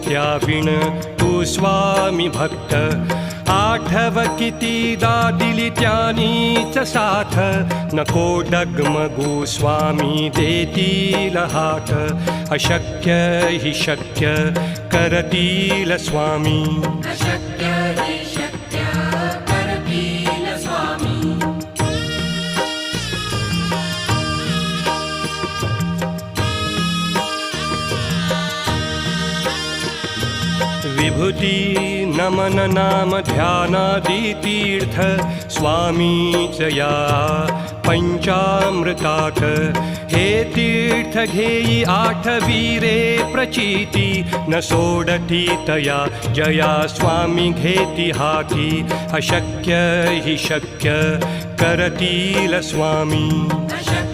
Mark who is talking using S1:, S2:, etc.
S1: त्याविण तू स्वामी भक्त आठव कितीदा दिली त्यानीच साथ नको डगमगू स्वामी देतील हात अशक्य हि शक्य करतील स्वामी
S2: अशक्य हि शक्य करतील स्वामी
S1: विभूती नमन नाम ध्यानादि तीर्थ स्वामीच या पंचामृतात हे तीर्थ घेई आठवीरे प्रचिती न सोडती तया जया स्वामी घेती हाती अशक्य हि शक्य करतील स्वामी
S2: अशक्य